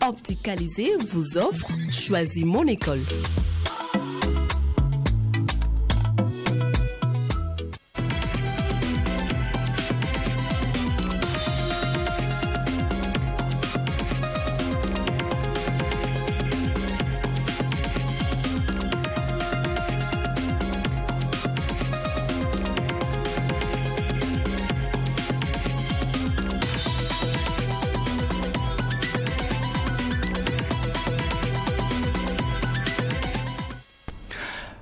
Opticalisé vous offre Choisis mon école.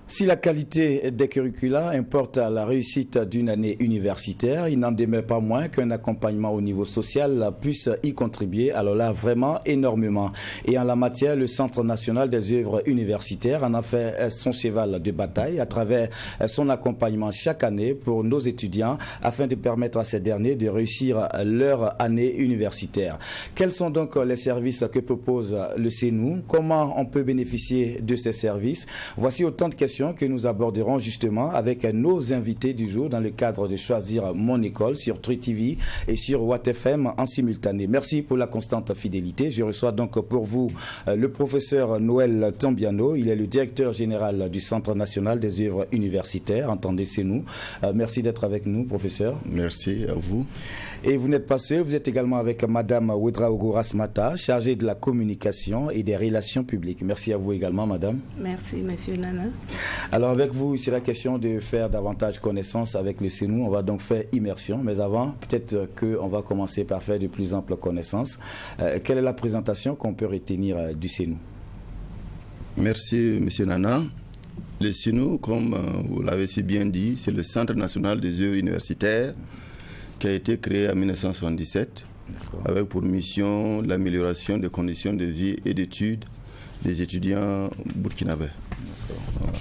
Si la qualité des curricula importe à la réussite d'une année universitaire, il n'en demeure pas moins qu'un accompagnement au niveau social puisse y contribuer, alors là, vraiment énormément. Et en la matière, le Centre national des œuvres universitaires en a fait son cheval de bataille à travers son accompagnement chaque année pour nos étudiants afin de permettre à ces derniers de réussir leur année universitaire. Quels sont donc les services que propose le CNU? Comment on peut bénéficier de ces services? Voici autant de questions que nous aborderons justement avec nos invités du jour dans le cadre de Choisir mon école sur True TV et sur Watt FM en simultané. Merci pour la constante fidélité. Je reçois donc pour vous le professeur Noël Tambiano. Il est le directeur général du Centre national des œuvres universitaires. Entendez, c'est nous. Merci d'être avec nous, professeur. Merci à vous. Et vous n'êtes pas seul, vous êtes également avec Madame Ouedraogo Rasmata, chargée de la communication et des relations publiques. Merci à vous également, Madame. Merci, Monsieur Nana. Alors avec vous, il sera question de faire davantage connaissance avec le CNU. On va donc faire immersion, mais avant, peut-être qu'on va commencer par faire de plus amples connaissances. Quelle est la présentation qu'on peut retenir du CNU? Merci, Monsieur Nana. Le CNU, comme vous l'avez si bien dit, c'est le Centre national des œuvres universitaires qui a été créé en 1977 avec pour mission l'amélioration des conditions de vie et d'études des étudiants burkinabés. Voilà.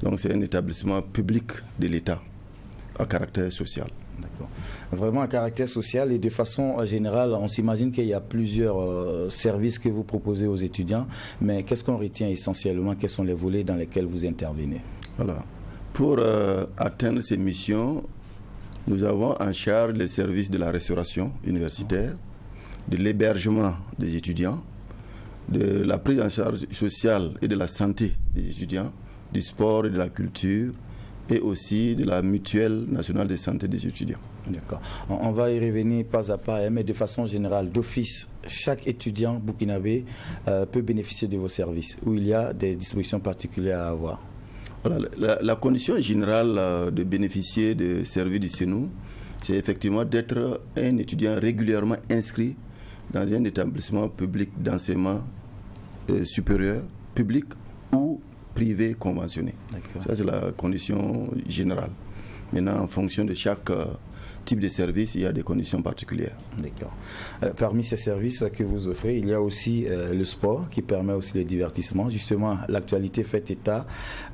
Donc c'est un établissement public de l'État à caractère social. D'accord. Vraiment à caractère social et de façon générale, on s'imagine qu'il y a plusieurs services que vous proposez aux étudiants, mais qu'est-ce qu'on retient essentiellement? Quels sont les volets dans lesquels vous intervenez? Voilà. Pour atteindre ces missions, nous avons en charge les services de la restauration universitaire, de l'hébergement des étudiants, de la prise en charge sociale et de la santé des étudiants, du sport et de la culture, et aussi de la mutuelle nationale de santé des étudiants. D'accord. On va y revenir pas à pas, mais de façon générale, d'office, chaque étudiant burkinabé peut bénéficier de vos services, où il y a des dispositions particulières à avoir. Voilà, la condition générale de bénéficier de services du CNU, c'est effectivement d'être un étudiant régulièrement inscrit dans un établissement public d'enseignement supérieur, public ou privé conventionné. Ça, c'est la condition générale. Maintenant, en fonction de chaque type de service, il y a des conditions particulières. D'accord. Parmi ces services que vous offrez, il y a aussi le sport qui permet aussi le divertissement. Justement, l'actualité fait état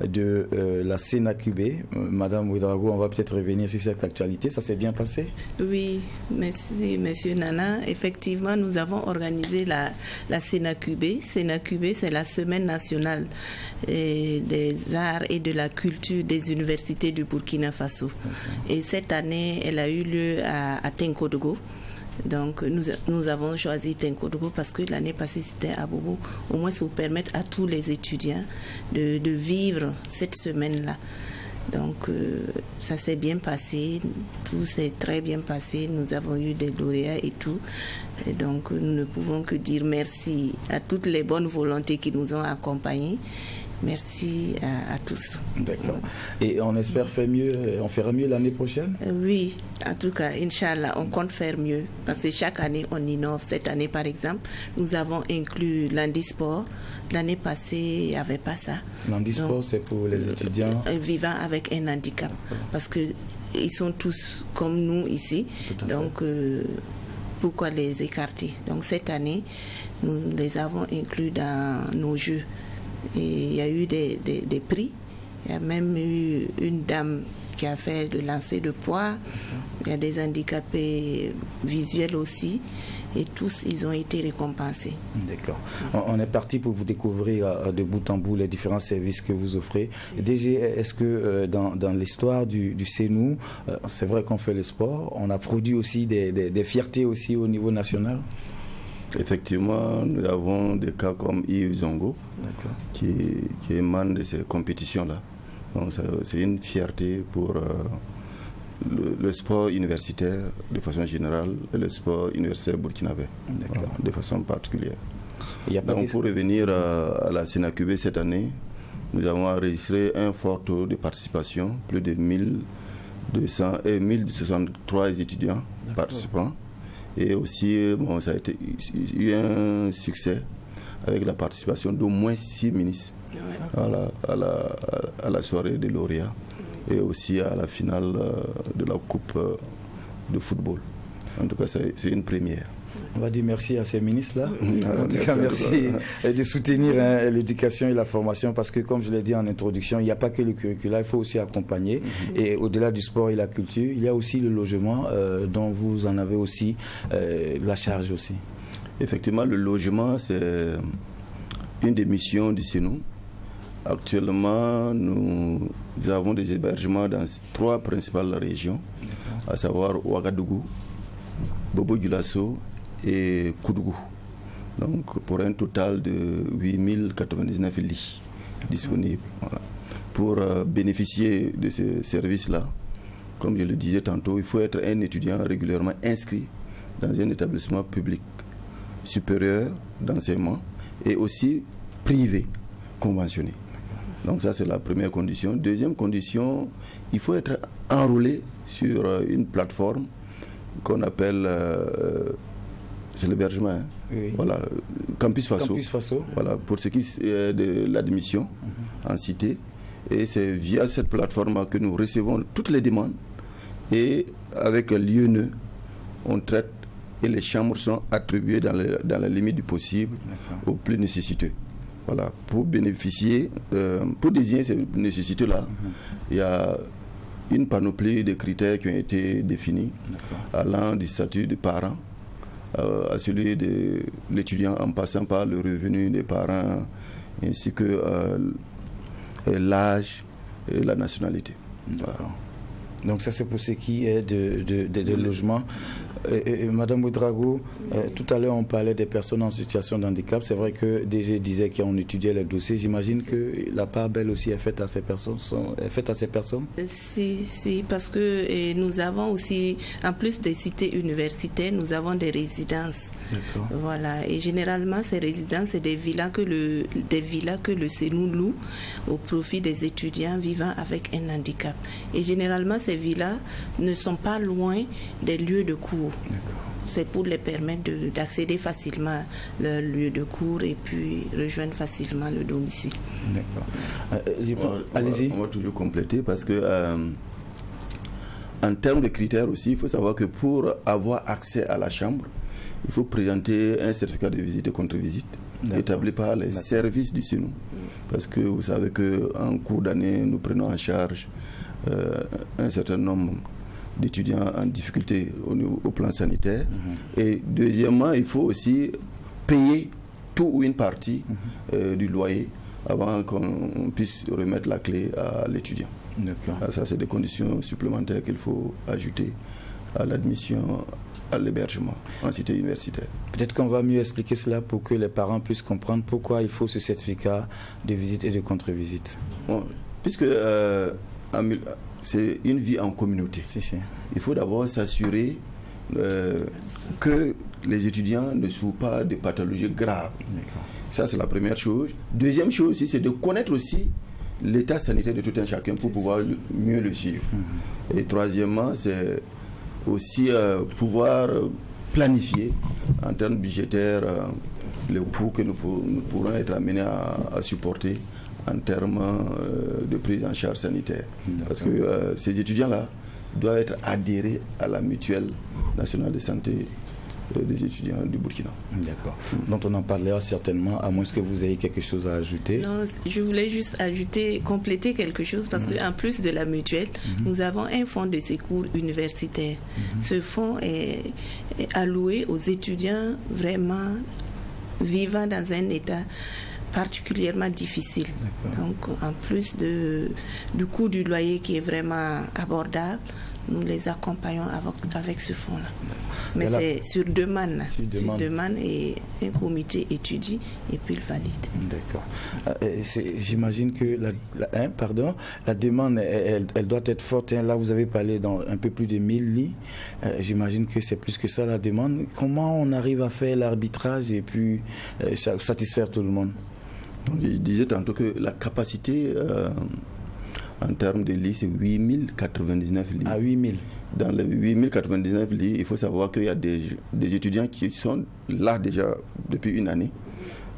de la CNAQB. Madame Ouedraogo, on va peut-être revenir sur cette actualité. Ça s'est bien passé? Oui, merci, Monsieur Nana. Effectivement, nous avons organisé la CNAQB. CNAQB, c'est la Semaine nationale des arts et de la culture des universités du Burkina Faso. Okay. Et cette année, elle a eu lieu à Tenkodogo. Donc nous avons choisi Tenkodogo parce que l'année passée c'était à Bobo, au moins pour permettre à tous les étudiants de vivre cette semaine-là. Donc ça s'est bien passé, tout s'est très bien passé, nous avons eu des lauréats et tout. Et donc nous ne pouvons que dire merci à toutes les bonnes volontés qui nous ont accompagnés. Merci à tous. D'accord. Et on espère faire mieux, on fera mieux l'année prochaine? Oui, en tout cas, Inch'Allah, on compte faire mieux. Parce que chaque année, on innove. Cette année, par exemple, nous avons inclus l'handisport. L'année passée, il n'y avait pas ça. L'handisport, c'est pour les étudiants vivant avec un handicap. Parce qu'ils sont tous comme nous ici. Donc, pourquoi les écarter? Donc, cette année, nous les avons inclus dans nos jeux. Et il y a eu des prix. Il y a même eu une dame qui a fait le lancer de poids. Il y a des handicapés visuels aussi. Et tous, ils ont été récompensés. D'accord. On est parti pour vous découvrir de bout en bout les différents services que vous offrez. DG, est-ce que dans l'histoire du CNU, c'est vrai qu'on fait le sport, on a produit aussi des fiertés aussi au niveau national? Effectivement, nous avons des cas comme Yves Zongo qui émanent de ces compétitions-là. Donc c'est une fierté pour le sport universitaire de façon générale et le sport universitaire burkinabé de façon particulière. Donc pour revenir à la Sénacubé cette année, nous avons enregistré un fort taux de participation, plus de 1063 étudiants participants. Et aussi, ça a été eu un succès avec la participation d'au moins 6 ministres à la soirée des lauréats et aussi à la finale de la Coupe de football. En tout cas, c'est une première. On va dire merci à ces ministres-là. En tout cas, merci de soutenir l'éducation et la formation parce que, comme je l'ai dit en introduction, il n'y a pas que le curricula, il faut aussi accompagner. Et au-delà du sport et la culture, il y a aussi le logement dont vous en avez aussi la charge aussi. Effectivement, le logement, c'est une des missions du CENU. Actuellement, nous avons des hébergements dans 3 principales régions, à savoir Ouagadougou, Bobo-Dioulasso et Koudougou. Donc pour un total de 8099 lits disponibles. Voilà. Pour bénéficier de ce service-là, comme je le disais tantôt, il faut être un étudiant régulièrement inscrit dans un établissement public supérieur d'enseignement et aussi privé conventionné. Donc ça, c'est la première condition. Deuxième condition, il faut être enrôlé sur une plateforme qu'on appelle, c'est l'hébergement, voilà, Campus Faso. Voilà, pour ce qui est de l'admission en cité. Et c'est via cette plateforme que nous recevons toutes les demandes. Et avec l'IENE, on traite et les chambres sont attribuées dans la limite du possible aux plus nécessiteux. Voilà, pour bénéficier, pour désigner ces nécessités-là, il y a une panoplie de critères qui ont été définis, allant du statut de parent à celui de l'étudiant en passant par le revenu des parents ainsi que l'âge et la nationalité. D'accord. Donc ça c'est pour ce qui est de logement. Madame Ouedraogo, tout à l'heure on parlait des personnes en situation de handicap. C'est vrai que DG disait qu'on étudiait les dossiers. J'imagine que la part belle aussi est faite à ces personnes. Si, parce que nous avons aussi, en plus des cités universitaires, nous avons des résidences. D'accord. Voilà. Et généralement ces résidences, c'est des villas que le CENU loue au profit des étudiants vivant avec un handicap. Et généralement ces villas ne sont pas loin des lieux de cours. D'accord. C'est pour les permettre d'accéder facilement à leur lieu de cours et puis rejoindre facilement le domicile. D'accord. Allez-y. On va toujours compléter parce que en termes de critères aussi, il faut savoir que pour avoir accès à la chambre, il faut présenter un certificat de visite et contre-visite établi par les services du CENU. Parce que vous savez qu'en cours d'année, nous prenons en charge un certain nombre d'étudiants en difficulté au plan sanitaire. Et deuxièmement, il faut aussi payer tout ou une partie du loyer avant qu'on puisse remettre la clé à l'étudiant. D'accord. Ça, c'est des conditions supplémentaires qu'il faut ajouter à l'admission à l'hébergement en cité universitaire. Peut-être qu'on va mieux expliquer cela pour que les parents puissent comprendre pourquoi il faut ce certificat de visite et de contre-visite. Bon, puisque c'est une vie en communauté. Il faut d'abord s'assurer que les étudiants ne souffrent pas de pathologies graves. Ça, c'est la première chose. Deuxième chose aussi, c'est de connaître aussi l'état sanitaire de tout un chacun pour pouvoir mieux le suivre. Et troisièmement, c'est aussi pouvoir planifier en termes budgétaires les coûts que nous pourrons être amenés à supporter en termes de prise en charge sanitaire. Parce que ces étudiants-là doivent être adhérés à la mutuelle nationale de santé des étudiants du Burkina. D'accord. Donc on en parlera certainement, à moins que vous ayez quelque chose à ajouter. Non, je voulais juste compléter quelque chose, parce qu'en plus de la mutuelle, nous avons un fonds de secours universitaire. Ce fonds est alloué aux étudiants vraiment vivant dans un état particulièrement difficile. Donc en plus du coût du loyer qui est vraiment abordable, nous les accompagnons avec ce fonds-là. Mais c'est sur demande. Sur demande, et un comité étudie et puis il valide. D'accord. J'imagine que la demande, elle doit être forte. Là, vous avez parlé dans un peu plus de 1000 lits. J'imagine que c'est plus que ça la demande. Comment on arrive à faire l'arbitrage et puis satisfaire tout le monde? Je disais tantôt que la capacité en termes de lits, c'est 8099 lits. À 8000. Dans les 8099 lits, il faut savoir qu'il y a des étudiants qui sont là déjà depuis une année.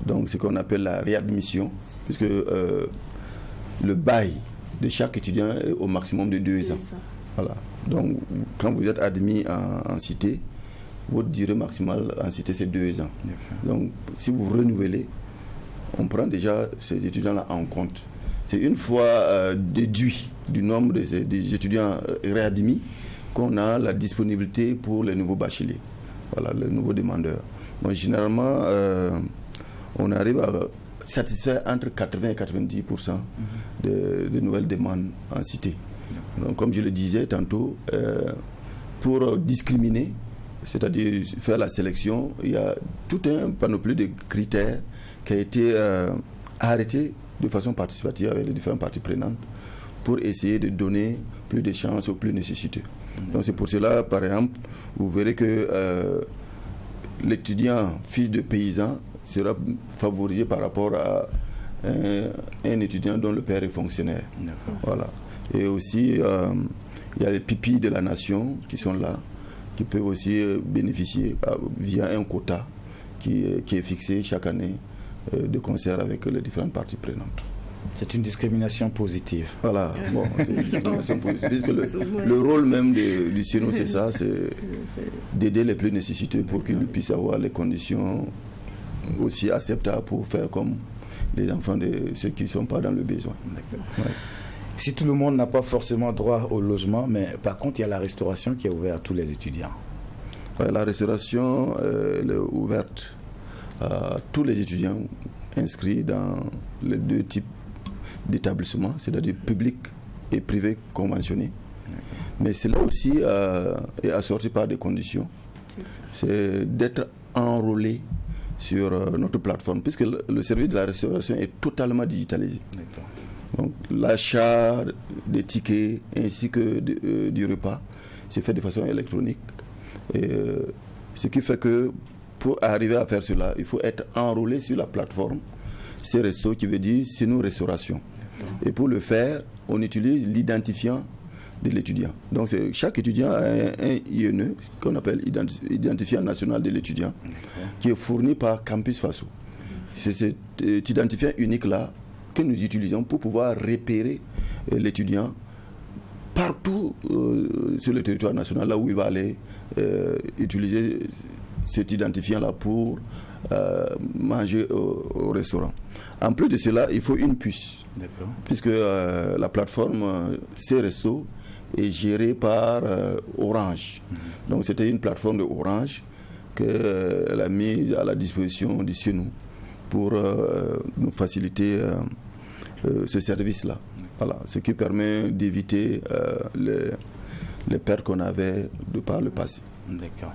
Donc, ce qu'on appelle la réadmission, puisque le bail de chaque étudiant est au maximum de 2 ans. Voilà. Donc, quand vous êtes admis en cité, votre durée maximale en cité, c'est 2 ans. Donc, si vous renouvelez, on prend déjà ces étudiants-là en compte. C'est une fois déduit du nombre des étudiants réadmis qu'on a la disponibilité pour les nouveaux bacheliers, voilà, les nouveaux demandeurs. Donc, généralement, on arrive à satisfaire entre 80 et 90% de nouvelles demandes en cité. Donc, comme je le disais tantôt, pour discriminer, c'est-à-dire faire la sélection, il y a tout un panoplie de critères qui a été arrêté de façon participative avec les différentes parties prenantes pour essayer de donner plus de chances aux plus nécessiteux. Donc c'est pour cela, par exemple, vous verrez que l'étudiant fils de paysan sera favorisé par rapport à un étudiant dont le père est fonctionnaire. Voilà. Et aussi, il y a les pupilles de la nation qui sont là, qui peuvent aussi bénéficier via un quota qui est fixé chaque année de concert avec les différentes parties prenantes. C'est une discrimination positive. Voilà, bon, c'est une discrimination positive. Puisque le rôle même du CNO, c'est ça, c'est d'aider les plus nécessiteux pour qu'ils puissent avoir les conditions aussi acceptables pour faire comme les enfants de ceux qui ne sont pas dans le besoin. D'accord. Ouais. Si tout le monde n'a pas forcément droit au logement, mais par contre, il y a la restauration qui est ouverte à tous les étudiants. Ouais, la restauration elle est ouverte à tous les étudiants inscrits dans les 2 types d'établissements, c'est-à-dire public et privé conventionné. Mais cela aussi est assorti par des conditions. C'est d'être enrôlé sur notre plateforme, puisque le service de la restauration est totalement digitalisé. Donc l'achat des tickets ainsi que du repas, c'est fait de façon électronique. Et, ce qui fait que pour arriver à faire cela, il faut être enrôlé sur la plateforme C-Resto, qui veut dire CNO Restauration. Et pour le faire, on utilise l'identifiant de l'étudiant. Donc chaque étudiant a un INE, qu'on appelle identifiant national de l'étudiant, qui est fourni par Campus Faso. C'est cet identifiant unique-là que nous utilisons pour pouvoir repérer l'étudiant partout sur le territoire national, là où il va aller utiliser cet identifiant-là pour manger au restaurant. En plus de cela, il faut une puce, puisque la plateforme C-Resto est gérée par Orange. Donc c'était une plateforme de Orange qu'elle a mise à la disposition du CNO pour nous faciliter ce service-là. Voilà, ce qui permet d'éviter les pertes qu'on avait de par le passé. D'accord.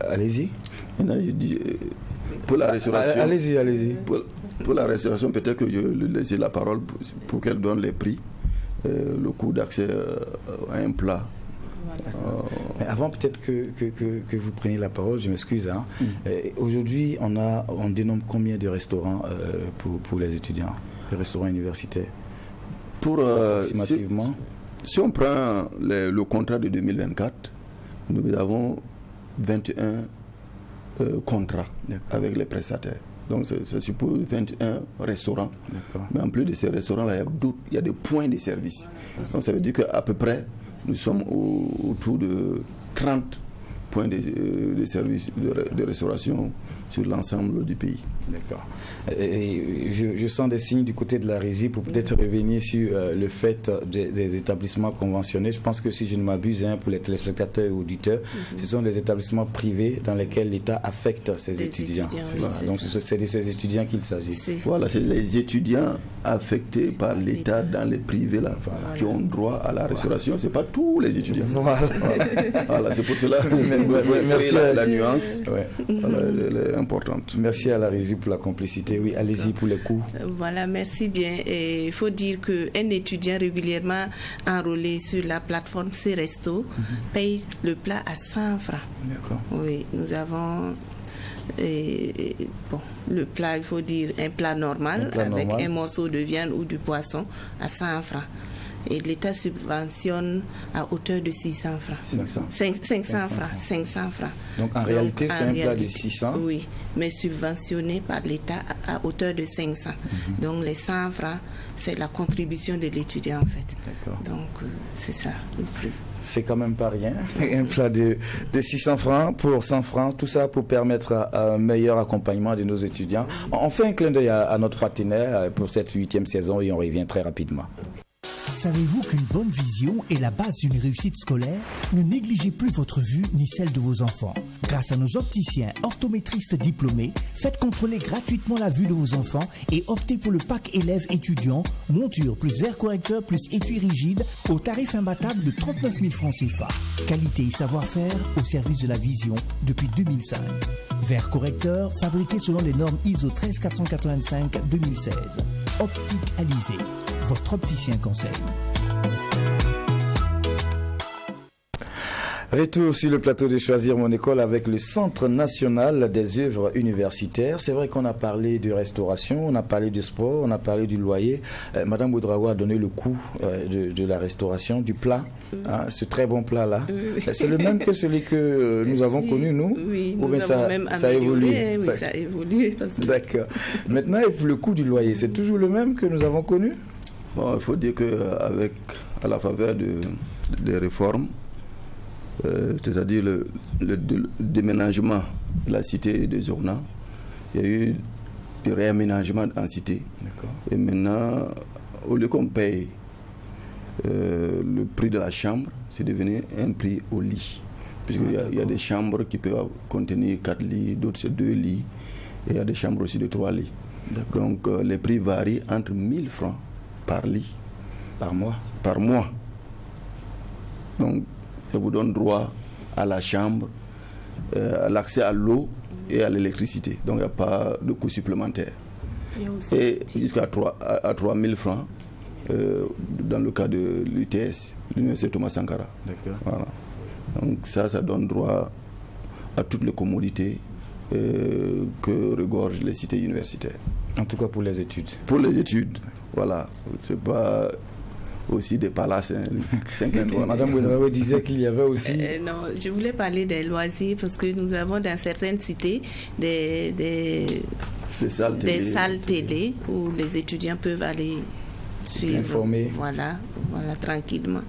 Allez-y. Pour la restauration. Allez-y. Pour la restauration, peut-être que je lui laisse la parole pour qu'elle donne les prix, le coût d'accès à un plat. Mais avant peut-être que vous preniez la parole, je m'excuse. Aujourd'hui, on dénombre combien de restaurants pour les étudiants, les restaurants universitaires? Approximativement. Si on prend le contrat de 2024, nous avons 21 contrats avec les prestataires. Donc ça suppose 21 restaurants. Mais en plus de ces restaurants-là, il y a des points de service. Donc ça veut dire qu'à peu près, nous sommes autour de 30 points de services de restauration sur l'ensemble du pays. D'accord. Et je sens des signes du côté de la régie pour peut-être revenir sur le fait des établissements conventionnés. Je pense que si je ne m'abuse, pour les téléspectateurs et auditeurs, ce sont des établissements privés dans lesquels l'État affecte ses étudiants. Donc c'est de ces étudiants qu'il s'agit. Voilà, c'est les étudiants affectés par l'État dans les privés là, qui ont droit à la restauration. C'est pas tous les étudiants. Voilà, c'est pour cela. Merci la nuance. Elle est importante. Merci à la régie pour la complicité. Oui, allez-y pour les coûts. Voilà, merci bien. Et il faut dire qu'un étudiant régulièrement enrôlé sur la plateforme C-Resto paye le plat à 100 francs. D'accord. Oui, nous avons le plat, il faut dire un plat normal avec un morceau de viande ou du poisson à 100 francs. Et l'État subventionne à hauteur de 600 francs. 500 francs. Donc en réalité, c'est un plat de 600. Oui, mais subventionné par l'État à hauteur de 500. Donc les 100 francs, c'est la contribution de l'étudiant en fait. D'accord. Donc c'est ça le prix. C'est quand même pas rien. Un plat de 600 francs pour 100 francs, tout ça pour permettre un meilleur accompagnement de nos étudiants. On fait un clin d'œil à notre partenaire pour cette 8e saison et on revient très rapidement. Savez-vous qu'une bonne vision est la base d'une réussite scolaire? Ne négligez plus votre vue ni celle de vos enfants. Grâce à nos opticiens optométristes diplômés, faites contrôler gratuitement la vue de vos enfants et optez pour le pack élève étudiant, monture plus verre correcteur plus étui rigide au tarif imbattable de 39 000 francs CFA. Qualité et savoir-faire au service de la vision depuis 2005. Verre correcteur fabriqué selon les normes ISO 13485-2016. Optique Alizé. Votre opticien conseil. Retour sur le plateau de Choisir mon école avec le Centre national des œuvres universitaires. C'est vrai qu'on a parlé de restauration, on a parlé du sport, on a parlé du loyer. Madame Ouedraogo a donné le coût de la restauration, du plat, ce très bon plat-là. C'est le même que celui que nous avons connu, nous? Oui, nous avons même amélioré. Oui, ça a évolué. D'accord. Maintenant, et pour le coût du loyer, c'est toujours le même que nous avons connu? Bon, il faut dire qu'à la faveur des réformes, c'est-à-dire le déménagement de la cité de Zorna, il y a eu du réaménagement en cité. D'accord. Et maintenant, au lieu qu'on paye le prix de la chambre, c'est devenu un prix au lit. Puisqu'il y a des chambres qui peuvent contenir 4 lits, d'autres c'est 2 lits, et il y a des chambres aussi de 3 lits. D'accord. Donc les prix varient entre 1000 francs par lit. Par mois? Par mois. Donc, ça vous donne droit à la chambre, à l'accès à l'eau et à l'électricité. Donc, il n'y a pas de coût supplémentaire. Et jusqu'à 3 000 francs dans le cas de l'UTS, l'Université Thomas Sankara. D'accord. Voilà. Donc, ça donne droit à toutes les commodités que regorgent les cités universitaires. En tout cas pour les études. Pour les études, voilà. C'est pas aussi des palaces 5 étoiles. Madame Ouedraogo disait qu'il y avait aussi... non, je voulais parler des loisirs parce que nous avons dans certaines cités des salles télé où les étudiants peuvent aller s'informer. Voilà, tranquillement.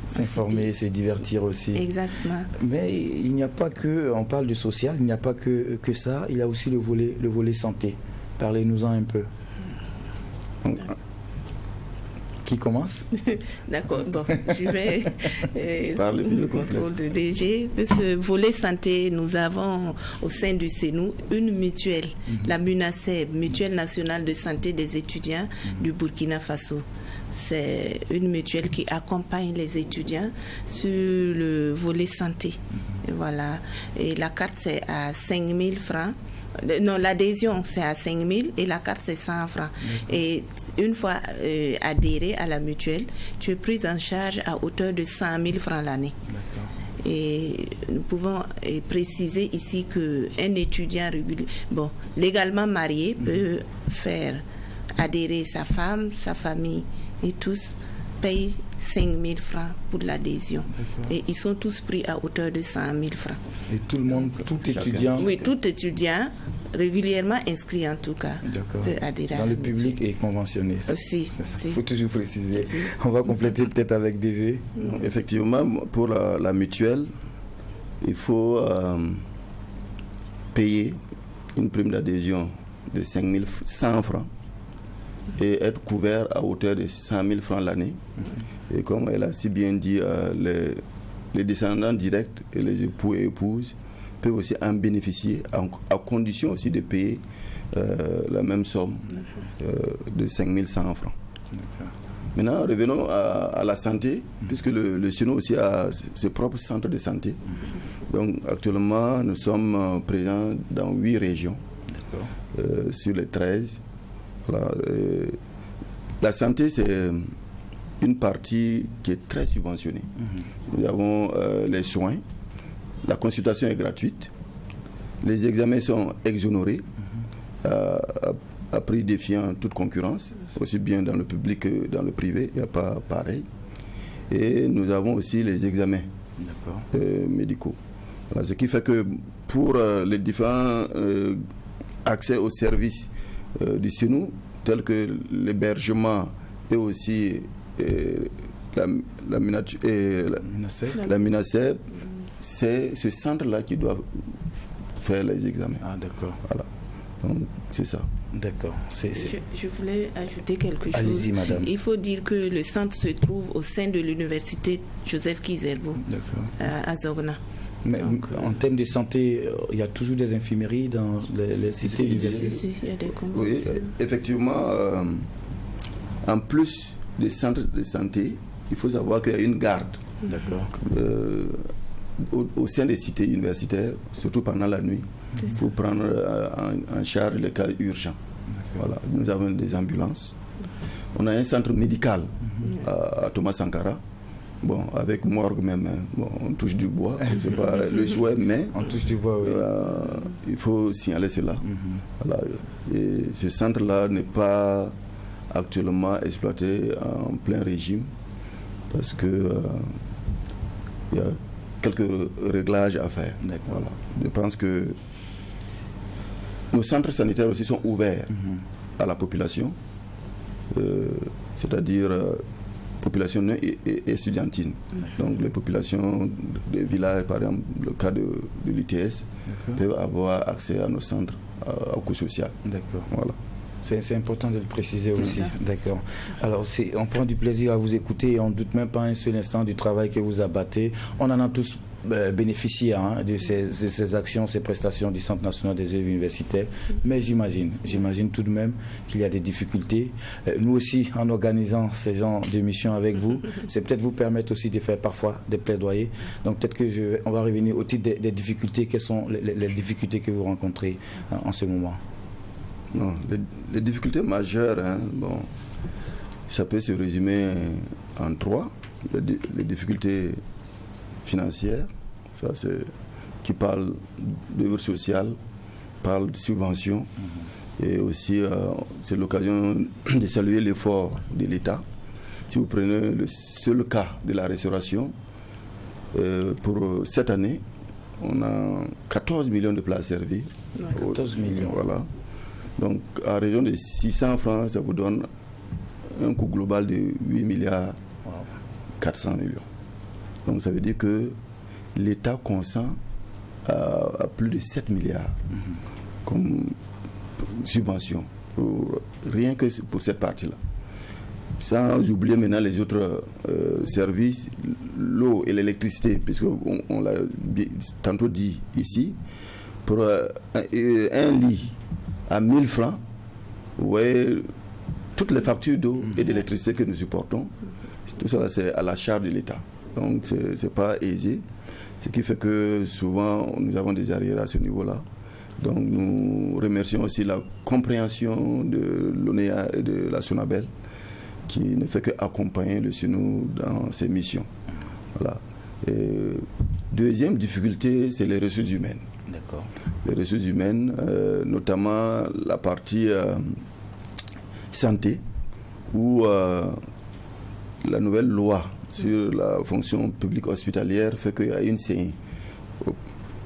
S'informer, se divertir aussi. Exactement. Mais il n'y a pas que, on parle du social, il n'y a pas que ça, il y a aussi le volet santé. Parlez-nous-en un peu. Qui commence? D'accord, bon, je vais sous le contrôle de DG. Ce volet santé, nous avons au sein du CENU une mutuelle, la MUNASEB, Mutuelle nationale de santé des étudiants du Burkina Faso. C'est une mutuelle qui accompagne les étudiants sur le volet santé. Et voilà. Et la carte, c'est à 5 000 francs. Non, l'adhésion, c'est à 5 000 et la carte, c'est 100 francs. Et une fois adhéré à la mutuelle, tu es pris en charge à hauteur de 100 000 francs l'année. Et nous pouvons préciser ici qu'un étudiant légalement marié peut faire adhérer sa femme, sa famille et tous payent 5 000 francs pour l'adhésion. Et ils sont tous pris à hauteur de 100 000 francs. Et tout le monde, tout étudiant? Oui, tout étudiant, régulièrement inscrit en tout cas, peut adhérer dans le public et conventionné. Aussi. Il faut toujours préciser. On va compléter peut-être avec DG. Effectivement, pour la mutuelle, il faut payer une prime d'adhésion de 5100 francs et être couvert à hauteur de 100 000 francs l'année. Et comme elle a si bien dit, les descendants directs et les époux et épouses peuvent aussi en bénéficier, à condition aussi de payer la même somme de 5100 francs. Maintenant, revenons à la santé, puisque le CENU aussi a ses propres centres de santé. Donc actuellement, nous sommes présents dans 8 régions sur les 13. Voilà, la santé, c'est une partie qui est très subventionnée. Nous avons les soins, la consultation est gratuite, les examens sont exonérés à prix défiant toute concurrence, aussi bien dans le public que dans le privé, il n'y a pas pareil. Et nous avons aussi les examens médicaux. Voilà, ce qui fait que pour les différents accès aux services du CENU, tels que l'hébergement et aussi la MINASEB, c'est ce centre-là qui doit faire les examens. Ah, d'accord. Voilà. Donc, c'est ça. D'accord. Je voulais ajouter quelque chose. Allez-y, madame. Il faut dire que le centre se trouve au sein de l'université Joseph Kizerbo à Zogna. Mais en termes de santé, il y a toujours des infirmeries dans les cités universitaires. Il y a des oui, effectivement, en plus des centres de santé, il faut savoir qu'il y a une garde. Au sein des cités universitaires, surtout pendant la nuit, pour prendre en charge les cas urgents. Voilà. Nous avons des ambulances. On a un centre médical à Thomas Sankara. Bon, avec morgue même, hein. Bon, on touche du bois, c'est pas le souhait, mais on touche du bois, oui. Il faut signaler cela. Voilà. Et ce centre-là n'est pas actuellement exploité en plein régime parce que il y a quelques réglages à faire. Voilà. Je pense que nos centres sanitaires aussi sont ouverts à la population, c'est-à-dire population non estudiantine. Donc les populations des villages, par exemple, le cas de l'UTS, peuvent avoir accès à nos centres au coût social. D'accord. Voilà. C'est important de le préciser aussi. D'accord. Alors, on prend du plaisir à vous écouter et on ne doute même pas un seul instant du travail que vous abattez. On en a tous bénéficié de ces actions, ces prestations du Centre national des œuvres universitaires. Mais j'imagine tout de même qu'il y a des difficultés. Nous aussi, en organisant ces genres de missions avec vous, c'est peut-être vous permettre aussi de faire parfois des plaidoyers. Donc peut-être on va revenir au titre des difficultés. Quelles sont les difficultés que vous rencontrez en ce moment? Non, les difficultés majeures, bon, ça peut se résumer en 3. Les difficultés financières, ça c'est qui parle d'œuvres sociales, parle de subventions, et aussi c'est l'occasion de saluer l'effort de l'État. Si vous prenez le seul cas de la restauration, pour cette année, on a 14 millions de plats servis. 14 millions. Voilà. Donc, à raison de 600 francs, ça vous donne un coût global de 8 milliards 400 millions. Donc, ça veut dire que l'État consent à plus de 7 milliards comme subvention, rien que pour cette partie-là. Sans oublier maintenant les autres services, l'eau et l'électricité, puisqu'on l'a tantôt dit ici, pour un lit à 1000 francs, vous voyez, toutes les factures d'eau et d'électricité que nous supportons, tout ça c'est à la charge de l'État. Donc ce n'est pas aisé, ce qui fait que souvent nous avons des arriérés à ce niveau-là. Donc nous remercions aussi la compréhension de l'ONEA et de la SONABEL qui ne fait qu'accompagner le CENU dans ses missions. Voilà. Et deuxième difficulté, c'est les ressources humaines. D'accord. Les ressources humaines, notamment la partie santé, où la nouvelle loi sur la fonction publique hospitalière fait qu'il y a une CI.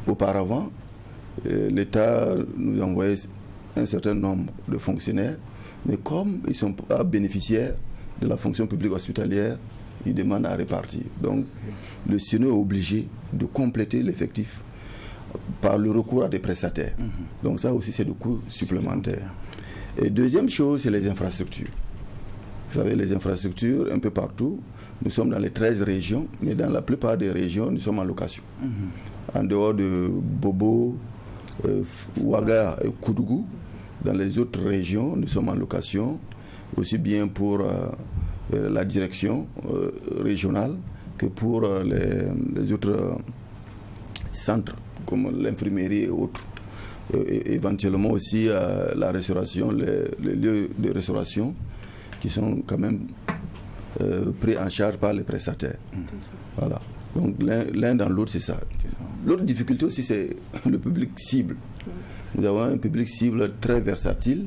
Auparavant, l'État nous envoyait un certain nombre de fonctionnaires, mais comme ils ne sont pas bénéficiaires de la fonction publique hospitalière, il demande à répartir. Donc, le CNU est obligé de compléter l'effectif par le recours à des prestataires. Donc, ça aussi, c'est des coûts supplémentaires. Et deuxième chose, c'est les infrastructures. Vous savez, les infrastructures, un peu partout, nous sommes dans les 13 régions, mais dans la plupart des régions, nous sommes en location. En dehors de Bobo, Ouaga et Koudougou, dans les autres régions, nous sommes en location, aussi bien pour la direction régionale que pour les autres centres, comme l'infirmerie et autres. Éventuellement aussi la restauration, les lieux de restauration qui sont quand même pris en charge par les prestataires. Voilà. Donc l'un dans l'autre, c'est ça. L'autre difficulté aussi, c'est le public cible. Nous avons un public cible très versatile.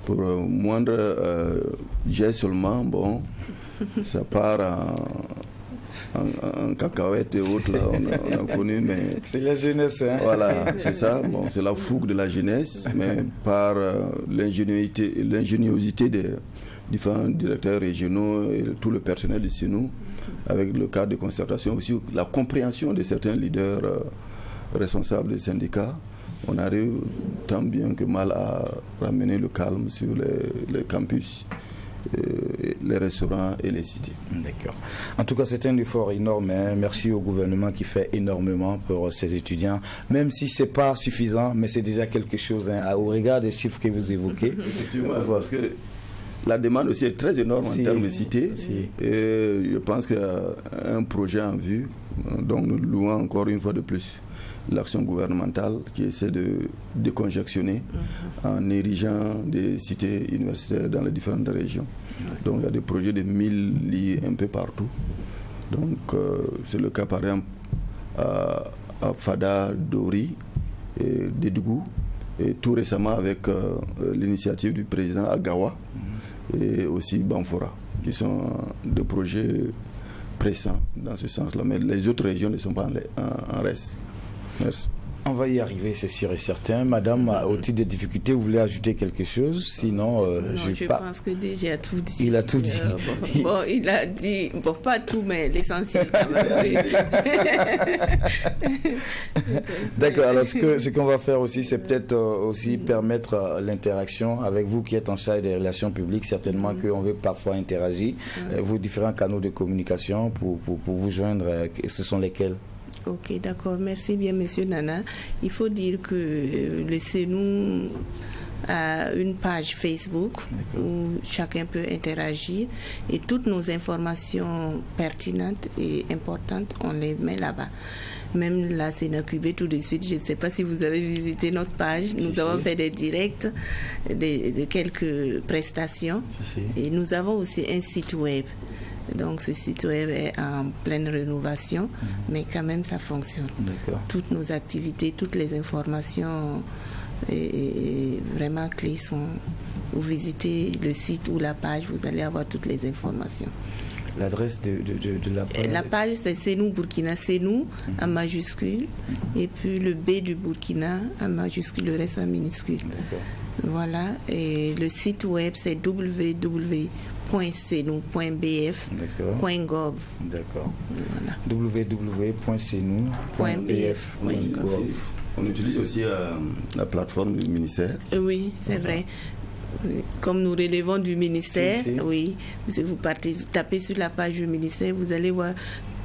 Pour moindre jet seulement, bon, ça part en cacahuètes et autres, là, on a connu, mais... C'est la jeunesse, hein. Voilà, c'est ça, bon, c'est la fougue de la jeunesse, mais par l'ingéniosité des différents directeurs régionaux et tout le personnel de chez nous, avec le cadre de concertation, aussi la compréhension de certains leaders responsables des syndicats, on arrive tant bien que mal à ramener le calme sur les campus, les restaurants et les cités. D'accord. En tout cas, c'est un effort énorme. Hein. Merci au gouvernement qui fait énormément pour ces étudiants. Même si ce n'est pas suffisant, mais c'est déjà quelque chose, hein, au regard des chiffres que vous évoquez. Effectivement, parce que la demande aussi est très énorme en termes de cités. Et je pense qu'il y a un projet en vue, donc nous louons encore une fois de plus l'action gouvernementale qui essaie de décongestionner en érigeant des cités universitaires dans les différentes régions. Donc il y a des projets de 1000 lits un peu partout. Donc c'est le cas par exemple à Fada, Dori, et Dédougou, et tout récemment avec l'initiative du président Agawa et aussi Banfora, qui sont des projets pressants dans ce sens-là. Mais les autres régions ne sont pas en reste. Merci. On va y arriver, c'est sûr et certain. Madame, au titre des difficultés, vous voulez ajouter quelque chose? Sinon, non, je pense que déjà tout dit. Il a tout dit. Bon, il a dit, bon, pas tout, mais l'essentiel quand même. D'accord, alors ce qu'on va faire aussi, c'est peut-être aussi permettre l'interaction avec vous qui êtes en charge des relations publiques. Certainement qu'on veut parfois interagir. Vos différents canaux de communication pour vous joindre, ce sont lesquels? Ok, d'accord. Merci bien, Monsieur Nana. Il faut dire que le CNU a une page Facebook où chacun peut interagir et toutes nos informations pertinentes et importantes, on les met là-bas. Même la CNAQB, tout de suite, je ne sais pas si vous avez visité notre page, nous avons fait des directs de quelques prestations et nous avons aussi un site web. Donc ce site web est en pleine rénovation, mais quand même ça fonctionne. Toutes nos activités, toutes les informations et vraiment clés sont... Vous visitez le site ou la page, vous allez avoir toutes les informations. L'adresse de la page? La page, c'est CNU Burkina, CNU en majuscule, et puis le B du Burkina en majuscule, le reste en minuscule. Voilà, et le site web, c'est www.cnu.bf.gov. D'accord. Voilà. www.cnu.bf.gov. On utilise aussi la plateforme du ministère. Oui, c'est vrai. Comme nous relevons du ministère, oui, vous tapez sur la page du ministère, vous allez voir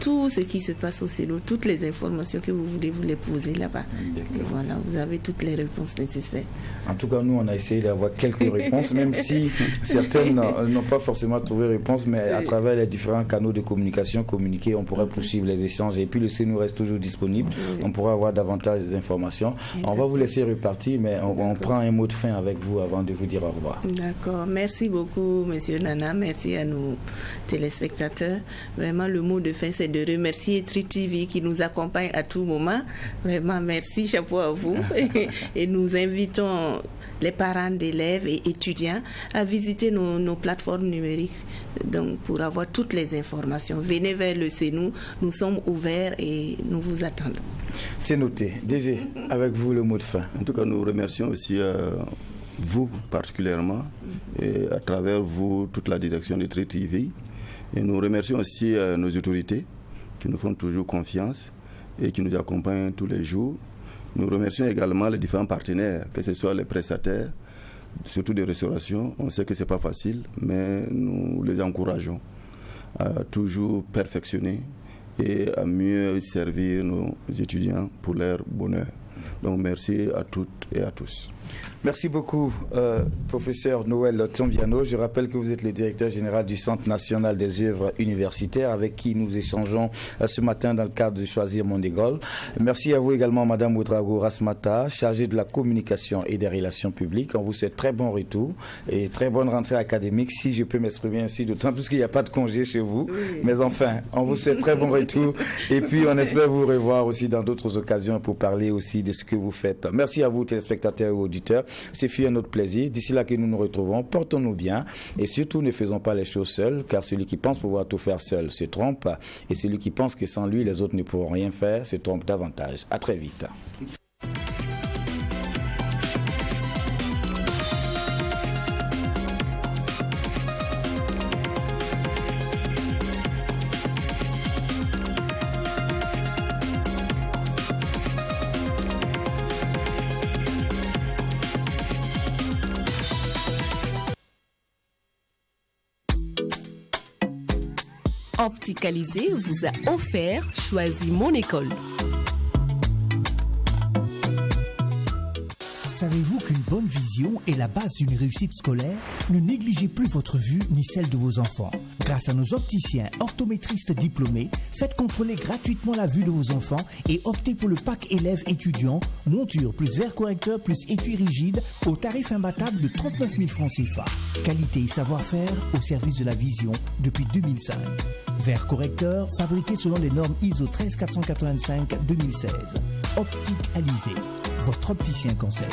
tout ce qui se passe au CNU, toutes les informations que vous voulez, vous les posez là-bas. Et voilà, vous avez toutes les réponses nécessaires. En tout cas, nous, on a essayé d'avoir quelques réponses, même si certaines n'ont pas forcément trouvé réponse, mais à travers les différents canaux de communication communiqués, on pourrait poursuivre les échanges. Et puis, le CNU reste toujours disponible. On pourra avoir davantage d'informations. On va vous laisser repartir, mais on prend un mot de fin avec vous avant de vous dire au revoir. D'accord. Merci beaucoup, Monsieur Nana. Merci à nos téléspectateurs. Vraiment, le mot de fin, c'est de remercier Tri TV qui nous accompagne à tout moment. Vraiment, merci, chapeau à vous. Et nous invitons les parents d'élèves et étudiants à visiter nos plateformes numériques donc, pour avoir toutes les informations. Venez vers le CNU, nous sommes ouverts et nous vous attendons. C'est noté. DG, avec vous le mot de fin. En tout cas, nous remercions aussi vous particulièrement et à travers vous toute la direction de Tri TV Et nous remercions aussi nos autorités qui nous font toujours confiance et qui nous accompagnent tous les jours. Nous remercions également les différents partenaires, que ce soit les prestataires, surtout de restauration. On sait que ce n'est pas facile, mais nous les encourageons à toujours perfectionner et à mieux servir nos étudiants pour leur bonheur. Donc merci à toutes et à tous. Merci beaucoup, professeur Noël Tombiano. Je rappelle que vous êtes le directeur général du Centre national des œuvres universitaires avec qui nous échangeons ce matin dans le cadre de Choisir mon école. Merci à vous également, madame Ouedraogo Rasmata, chargée de la communication et des relations publiques. On vous souhaite très bon retour et très bonne rentrée académique, si je peux m'exprimer ainsi, d'autant plus qu'il n'y a pas de congé chez vous. Oui. Mais enfin, on vous souhaite très bon retour et puis on espère vous revoir aussi dans d'autres occasions pour parler aussi de ce que vous faites. Merci à vous, téléspectateurs et auditeurs. C'est fut un autre plaisir. D'ici là que nous nous retrouvons, portons-nous bien et surtout ne faisons pas les choses seuls, car celui qui pense pouvoir tout faire seul se trompe et celui qui pense que sans lui les autres ne pourront rien faire se trompe davantage. À très vite. Opticalisé vous a offert Choisis mon école. Savez-vous qu'une bonne vision est la base d'une réussite scolaire? Ne négligez plus votre vue ni celle de vos enfants. Grâce à nos opticiens optométristes diplômés, faites contrôler gratuitement la vue de vos enfants et optez pour le pack élève étudiant, monture plus verre correcteur plus étui rigide au tarif imbattable de 39 000 francs CFA. Qualité et savoir-faire au service de la vision depuis 2005. Verre correcteur fabriqué selon les normes ISO 13485-2016. Optique Alizé, votre opticien conseil.